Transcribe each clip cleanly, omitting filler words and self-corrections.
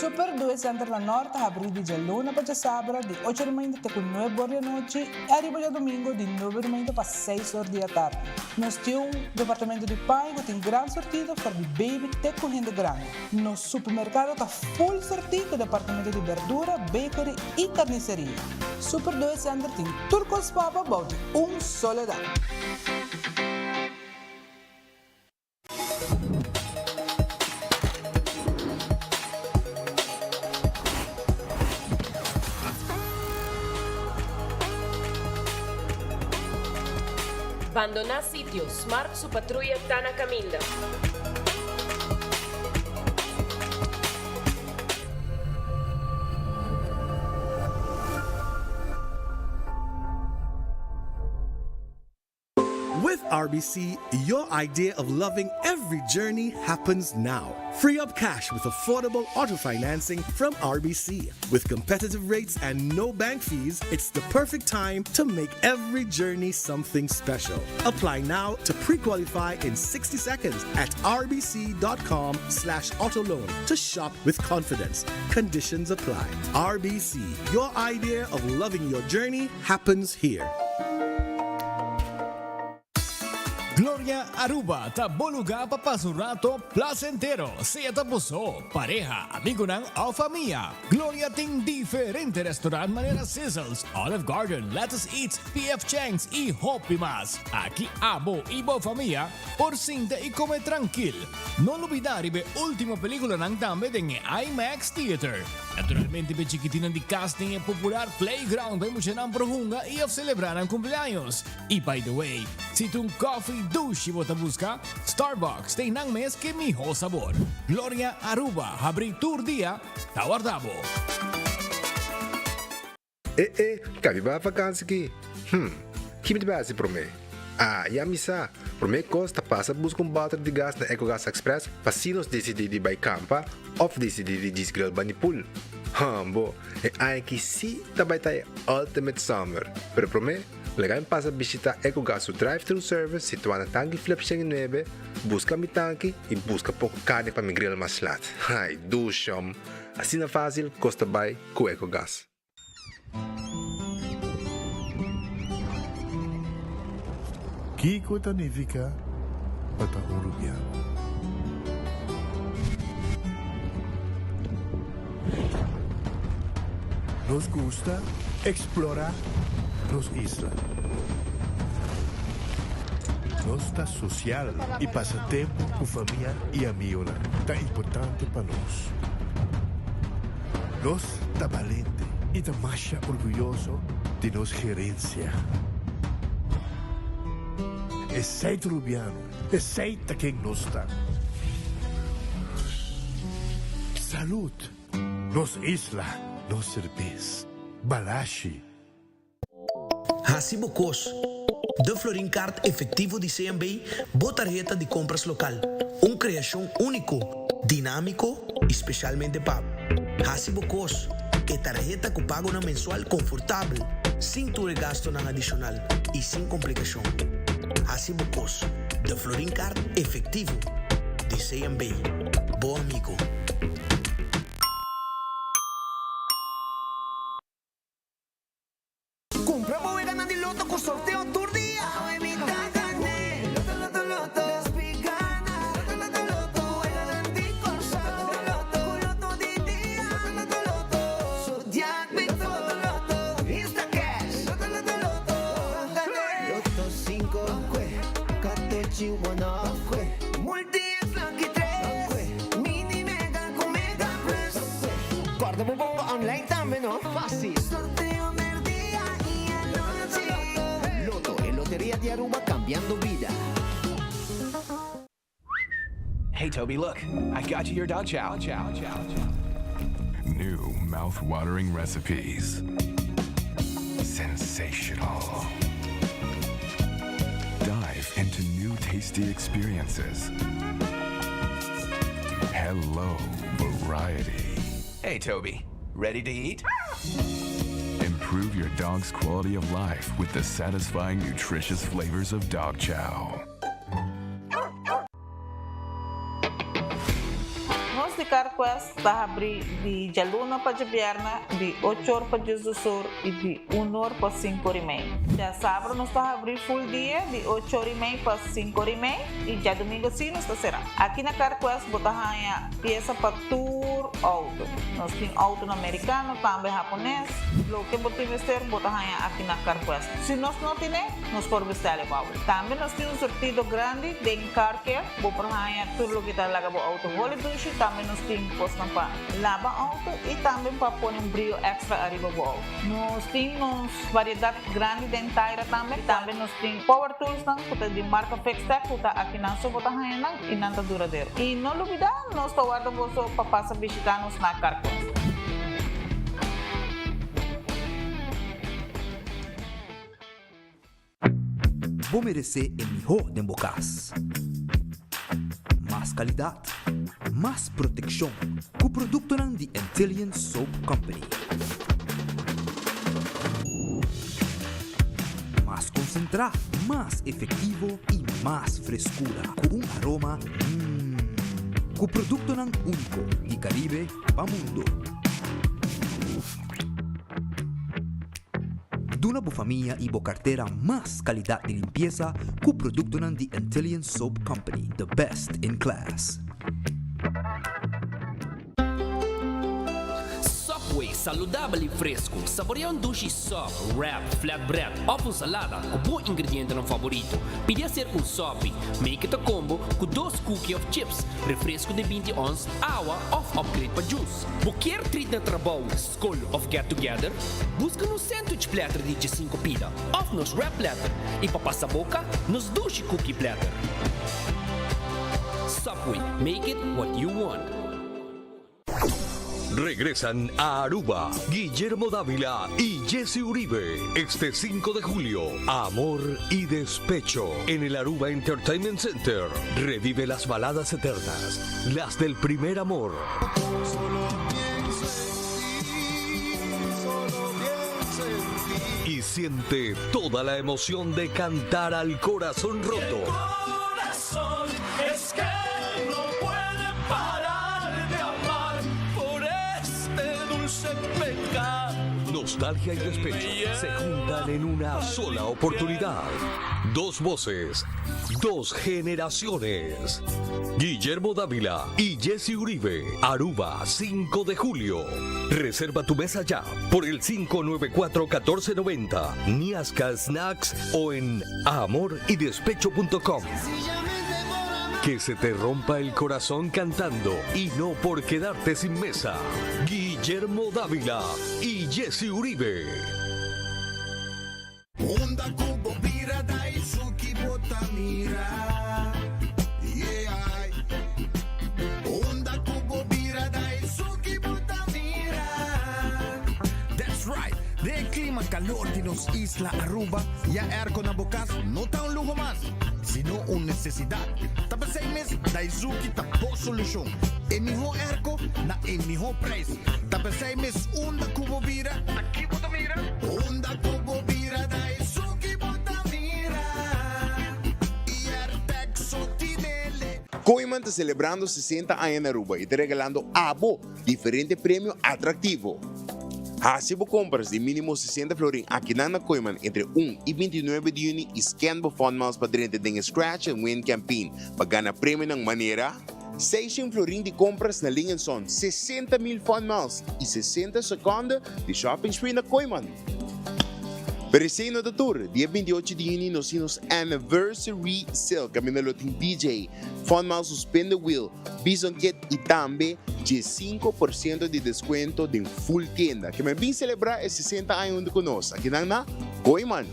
Super 2 Center La Norte abre di luna para sábado de 8h30 até 9h da noite e arriba já domingo de 9h30 para 6h da tarde. Nós temos um departamento de pai que tem grande sortida para de baby até correndo grande. No supermercado está full sortido com departamento de verdura, bakery e carniceria. Super 2 Center tem turcos papa de soledad. Abandonar sitio, Smart su patrulla está na caminda. With RBC, your idea of loving every journey happens now. Free up cash with affordable auto financing from RBC. With competitive rates and no bank fees, it's the perfect time to make every journey something special. Apply now to pre-qualify in 60 seconds at rbc.com/autoloan to shop with confidence. Conditions apply. RBC, your idea of loving your journey happens here. Gloria Aruba, taboluga papasurato placentero. Sea tapuso, pareja, amigo ng o familia. Gloria ting diferente restaurant manera sizzles, Olive Garden, Lettuce Eats, PF Chang's y Hopi Mas. Aquí abo ibo familia, por cinta y come tranquil. No olvidar ibe última película ng dame ng IMAX Theater. Naturalmente be chiquitina di casting e popular playground by mo siya ng prohunga y of celebrar ang cumpleaños. Y by the way, si tung coffee douche mo busca, Starbucks tem nang mes que miho sabor. Gloria Aruba, habri tour dia, tawardabo. Cabi ba vakansie ki? Kimi ba si prome? Ya misa. Prome costa passa busca balde de gas na EcoGas Express, pasinos decididi by campa, of decididi disgril banipul. Bo, ai que si tabay tayo ultimate summer. Pero prome, legal passa visita EcoGas o drive-thru service situado na Tangi Flip 9, busca mi tanque e busca pouco carne para mi grill mas lat. Ai, dushom. Assim na fácil, costa by com EcoGas. Kiko Tanifica Patahurubiano. Nos gusta explorar los islas. Nossa social e passatempo com família e amigos tá importante para nós. Nós tá valente e tá mais orgulhoso de nossa gerência. Aceita Rubiano, aceita quem nós está. Salud, nos isla, nos cerveza, balashi. Hasibocos, de Florincard efetivo de CMB, botarjeta de compras local. Uma criação único, dinâmico, especialmente pago. Hasibocos, que tarjeta que pago na mensual confortável, sem tu gasto na adicional e sem complicação. Hasibocos, de Florincard efetivo de CMB. Bom amigo. Compramos e ganando loto com sorteio todo dia. Guarda un po' online também, no? Fácil. Sorteo del día y anoche. Loto e Lotería de Aruba cambiando vida. Hey, Toby, look. I got you your dog chow. New mouth-watering recipes. Sensational. Dive into new tasty experiences. Hello, variety. Hey, Toby. Ready to eat? Improve your dog's quality of life with the satisfying, nutritious flavors of dog chow. Nos de Carquest está abrir de Jaluna para Vierna, de 8 horas para Jesus do Sur e de 1 hora para 5 horas e meia. Já sábado nós está abrir full dia, de 8 horas e meia para 5 horas e meia, e já domingo sim nós está será. Aqui na Carquest botamos peça para tour auto. Nós temos auto americano, também japonês. Lo que botamos botamos aqui na Carquest. Se nós não temos, nós podemos vestir para também nós temos um sortido grande de car care, botamos tudo o que está lá para auto vole duche, também nós temos posto para lavar auto e também para pôr brilho extra arriba do auto. Nós temos variedade grande de inteira também. Também nós temos power tools de marca Fextech, que está aqui na sua botagem e não está duradouro. E não olvidar, nós estamos guardando para passar visitar-nos na Carquest. Vou merecer o melhor de bocas. Mais qualidade, mais proteção. Com o produto de Intelligent Soap Company. Mais concentrado, mais efetivo e mais frescura. Com aroma com o produto único de Caribe para o mundo. Duna bo família e bo carteira mais qualidade de limpeza com o produto de Intelligent Soap Company, the best in class. Subway, saudável e fresco. Saboreia um duche soft, wrap, flatbread ou salada com bom ingrediente no favorito. Pide ser um sop, make it a combo com 2 cookies of chips, refresco de 20 ons, água ou upgrade para juice. Qualquer treat na trabalho, school of get together, busca no sandwich platter de 5 pida, ou nos wrap platter, e para passar a boca, nos duche cookie platter. Subway, make it what you want. Regresan a Aruba, Guillermo Dávila y Jesse Uribe, este 5 de julio. Amor y despecho en el Aruba Entertainment Center. Revive las baladas eternas, las del primer amor. Y siente toda la emoción de cantar al corazón roto. El corazón es que no puede parar de amar por este dulce pecado. Nostalgia y despecho se juntan en una sola oportunidad. 2 voces, 2 generaciones. Guillermo Dávila y Jesse Uribe, Aruba, 5 de julio. Reserva tu mesa ya por el 594-1490, Niasca Snacks o en amorydespecho.com. Que se te rompa el corazón cantando y no por quedarte sin mesa. Guillermo Dávila y Jesse Uribe. Onda kubo bira dai suki botamira. Yeah. Onda kubo bira dai suki botamira. That's right. De clima calor de nos isla Aruba, ya air con abocas no está un lujo más, sino una necesidad. Tapa 6 meses, Daisuki tapo solución. El mejor airco, na el mejor precio. Tapa 6 meses, onda cubo vira. Aquí bota mira. Onda cubo vira, Daisuki bota mira. Y Artex sotinele. Koiman está celebrando 60 años en Aruba y está regalando abo diferentes premios atractivos. Si vos compras de mínimo 60 florin aquí en Koiman entre 1 y 29 de junio y scan por Fund Miles para dentro de Scratch and Win Campaign para ganar premio de manera 600 florin de compras na linha son 60,000 Fund Miles y 60 segundos de shopping spree na Koiman. Pero esse no tour, dia 28 de junho, nós temos Anniversary Sale, caminhando tem DJ, Fun Miles Suspend Wheel, Bison Kit e também de 5% de desconto de full tienda. Que me vim celebrar esses 60 anos conosco, aqui na Koiman.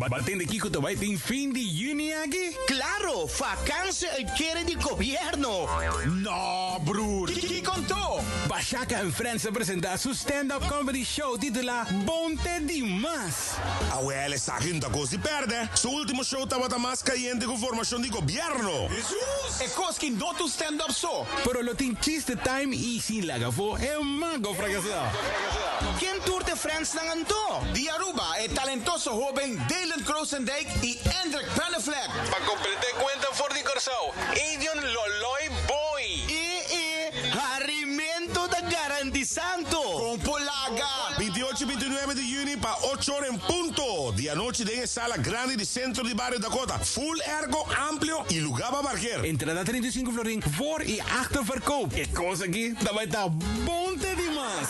Batende Kiko te vai ter fim de juni aqui? Claro, vacância e querer de governo. No, brother. Que contou? Bachaka en Friends presenta su stand-up comedy show titula Bonte di Mas. Abuela, esa gente cosa si perde. Su último show estaba más caliente con formación de gobierno. Jesus! E coschi no tu stand-up show. Pero lo tin chiste time y sin lagafo e mango fracasado. ¿Quién tour de Friends ng anto? Di Aruba, talentoso joven Dylan Kroosendijk y Hendrik Pannefleck. Para completar cuenta for di Corsao, Adrian Loloy Boy. Harimento da garantizando. Con Polaga. 28 y 29 de juni para 8 horas en punto. Día noche de sala grande de centro de Barrio Dakota. Full ergo, amplio y lugar para parquear. Entrada 35 florin voor y achterverkoop. ¿Qué cosa aquí? Daarbij está Bonte di Mas.